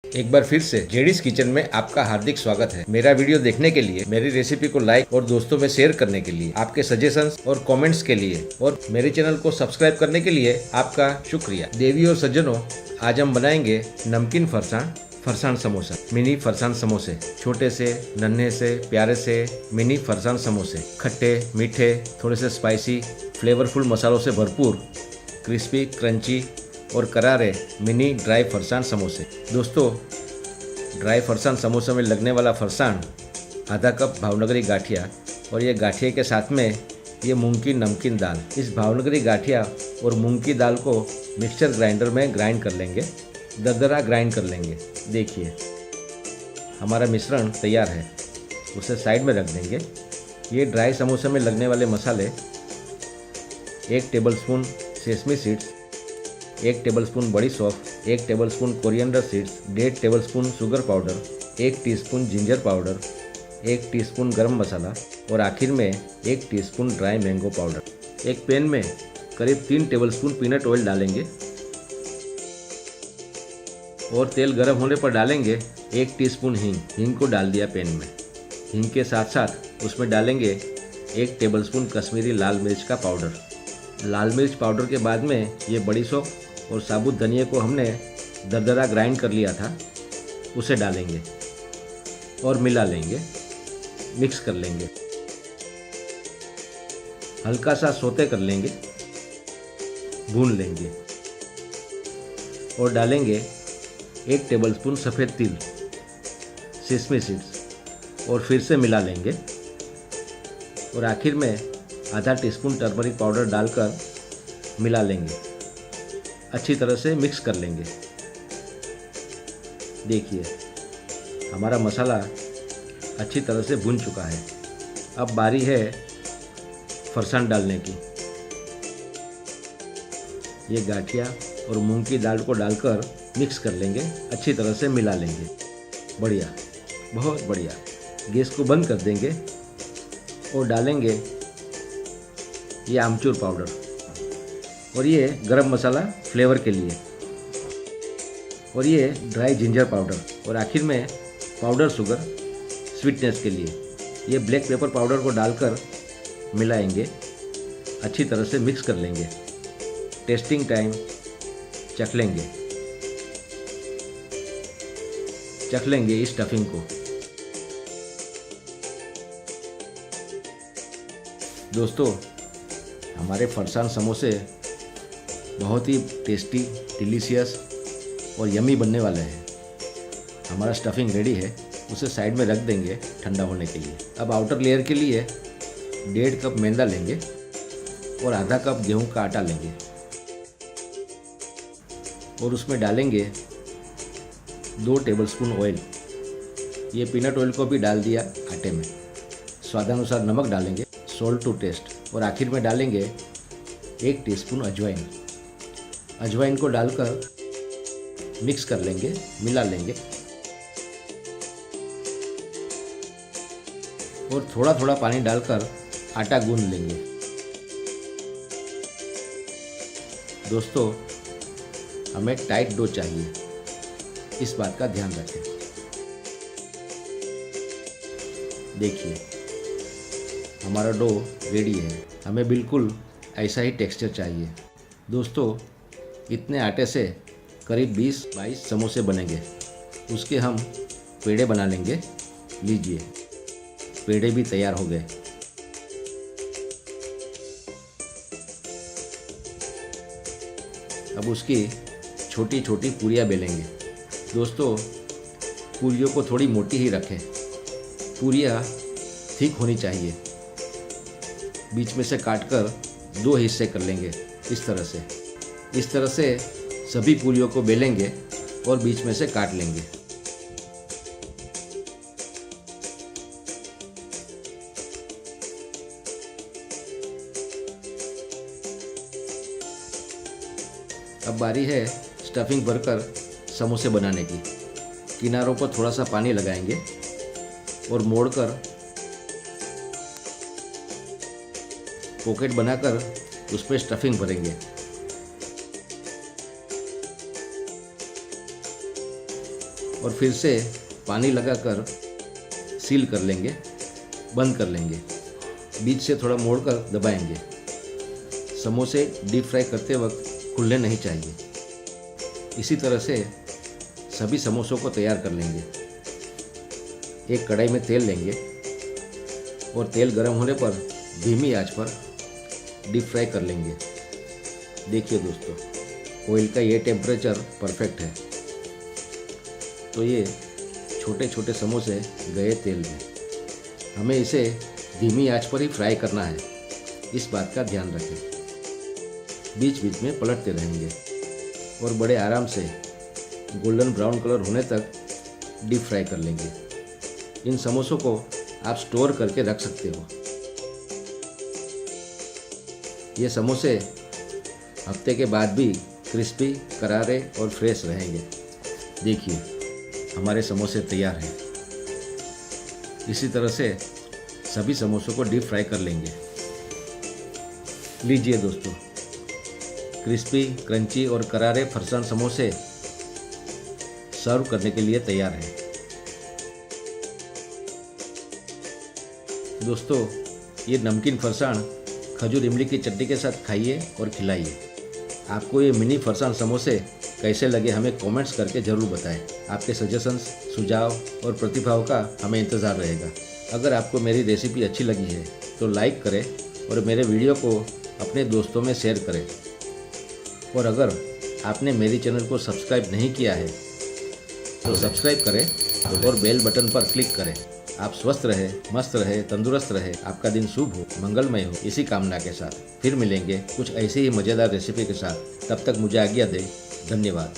एक बार फिर से जेडीज किचन में आपका हार्दिक स्वागत है। मेरा वीडियो देखने के लिए, मेरी रेसिपी को लाइक और दोस्तों में शेयर करने के लिए, आपके सजेशंस और कमेंट्स के लिए और मेरे चैनल को सब्सक्राइब करने के लिए आपका शुक्रिया। देवी और सज्जनों, आज हम बनाएंगे नमकीन फरसाण समोसा। मिनी फरसाण समोसे, छोटे से, नन्हे से, प्यारे से मिनी फरसाण समोसे, खट्टे, मीठे, थोड़े से स्पाइसी, फ्लेवरफुल मसालों से भरपूर, क्रिस्पी, क्रंची और करारे मिनी ड्राई फरसाण समोसे। दोस्तों, ड्राई फरसाण समोसे में लगने वाला फरसाण आधा कप भावनगरी गाठिया और ये गाठिया के साथ में ये मूंग की नमकीन दाल। इस भावनगरी गाठिया और मूंग की दाल को मिक्सचर ग्राइंडर में ग्राइंड कर लेंगे, दरदरा ग्राइंड कर लेंगे। देखिए, हमारा मिश्रण तैयार है, उसे साइड में रख देंगे। ये ड्राई समोसे में लगने वाले मसाले: 1 टेबलस्पून सेसमी सीड्स, 1 टेबलस्पून बड़ी सौंफ, 1 tablespoon coriander seeds, 1.5 tablespoon sugar powder, 1 teaspoon ginger powder, 1 teaspoon गरम मसाला और आखिर में 1 टीस्पून ड्राई मैंगो पाउडर। एक पैन में करीब 3 टेबलस्पून पीनट ऑयल डालेंगे और तेल गर्म होने पर डालेंगे 1 टीस्पून हींग को डाल दिया पैन में। हींग के साथ साथ उसमें डालेंगे 1 टेबलस्पून कश्मीरी लाल मिर्च का पाउडर। लाल मिर्च पाउडर के बाद में ये बड़ी सौंफ और साबुत धनिया को हमने दरदरा ग्राइंड कर लिया था, उसे डालेंगे और मिला लेंगे, मिक्स कर लेंगे। हल्का सा सोते कर लेंगे, भून लेंगे और डालेंगे 1 टेबलस्पून सफ़ेद तिल, सेसमी सीड्स और फिर से मिला लेंगे और आखिर में आधा टीस्पून टर्मरिक पाउडर डालकर मिला लेंगे, अच्छी तरह से मिक्स कर लेंगे। देखिए, हमारा मसाला अच्छी तरह से भुन चुका है। अब बारी है फरसाण डालने की। ये गाठिया और मूंग की दाल को डालकर मिक्स कर लेंगे, अच्छी तरह से मिला लेंगे। बढ़िया, बहुत बढ़िया। गैस को बंद कर देंगे और डालेंगे ये आमचूर पाउडर और ये गरम मसाला फ्लेवर के लिए और ये ड्राई जिंजर पाउडर और आखिर में पाउडर शुगर स्वीटनेस के लिए। ये ब्लैक पेपर पाउडर को डालकर मिलाएंगे, अच्छी तरह से मिक्स कर लेंगे। टेस्टिंग टाइम चख लेंगे इस स्टफिंग को। दोस्तों, हमारे फरसाण समोसे बहुत ही टेस्टी, डिलीशियस और यमी बनने वाले हैं। हमारा स्टफिंग रेडी है, उसे साइड में रख देंगे ठंडा होने के लिए। अब आउटर लेयर के लिए 1.5 कप मैदा लेंगे और आधा कप गेहूं का आटा लेंगे और उसमें डालेंगे 2 टेबलस्पून ऑयल। ये पीनट ऑयल को भी डाल दिया आटे में। स्वादानुसार नमक डालेंगे, सॉल्ट टू टेस्ट और आखिर में डालेंगे 1 टीस्पून अजवाइन। अजवाइन को डालकर मिक्स कर लेंगे, मिला लेंगे और थोड़ा थोड़ा पानी डालकर आटा गूंद लेंगे। दोस्तों, हमें टाइट डो चाहिए, इस बात का ध्यान रखें। देखिए, हमारा डो रेडी है। हमें बिल्कुल ऐसा ही टेक्सचर चाहिए। दोस्तों, इतने आटे से करीब 20-22 समोसे बनेंगे। उसके हम पेड़े बना लेंगे। लीजिए, पेड़े भी तैयार हो गए। अब उसकी छोटी छोटी पूरियाँ बेलेंगे। दोस्तों, पूरियों को थोड़ी मोटी ही रखें। पूरियाँ थिक होनी चाहिए। बीच में से काटकर 2 हिस्से कर लेंगे, इस तरह से सभी पूरियों को बेलेंगे और बीच में से काट लेंगे। अब बारी है स्टफिंग भरकर समोसे बनाने की। किनारों पर थोड़ा सा पानी लगाएंगे और मोड़कर पॉकेट बनाकर उस पर स्टफिंग भरेंगे। और फिर से पानी लगाकर सील कर लेंगे, बंद कर लेंगे। बीच से थोड़ा मोड़कर दबाएंगे। समोसे डीप फ्राई करते वक्त खुलने नहीं चाहिए। इसी तरह से सभी समोसों को तैयार कर लेंगे। एक कढ़ाई में तेल लेंगे और तेल गर्म होने पर धीमी आंच पर डीप फ्राई कर लेंगे। देखिए दोस्तों, ऑयल का ये टेम्परेचर परफेक्ट है। तो ये छोटे छोटे समोसे गए तेल में। हमें इसे धीमी आंच पर ही फ्राई करना है, इस बात का ध्यान रखें। बीच बीच में पलटते रहेंगे और बड़े आराम से गोल्डन ब्राउन कलर होने तक डीप फ्राई कर लेंगे। इन समोसों को आप स्टोर करके रख सकते हो। ये समोसे हफ्ते के बाद भी क्रिस्पी, करारे और फ्रेश रहेंगे। देखिए, हमारे समोसे तैयार हैं। इसी तरह से सभी समोसों को डीप फ्राई कर लेंगे। लीजिए दोस्तों, क्रिस्पी, क्रंची और करारे फरसान समोसे सर्व करने के लिए तैयार हैं। दोस्तों, ये नमकीन फरसान खजूर इमली की चटनी के साथ खाइए और खिलाइए। आपको ये मिनी फरसान समोसे कैसे लगे हमें कमेंट्स करके ज़रूर बताएं। आपके सजेशंस, सुझाव और प्रतिभाव का हमें इंतज़ार रहेगा। अगर आपको मेरी रेसिपी अच्छी लगी है तो लाइक करें और मेरे वीडियो को अपने दोस्तों में शेयर करें। और अगर आपने मेरी चैनल को सब्सक्राइब नहीं किया है तो सब्सक्राइब करें और बेल बटन पर क्लिक करें। आप स्वस्थ रहे, मस्त रहे, तंदुरुस्त रहे, आपका दिन शुभ हो, मंगलमय हो, इसी कामना के साथ फिर मिलेंगे कुछ ऐसी ही मज़ेदार रेसिपी के साथ। तब तक मुझे आज्ञा दें। धन्यवाद।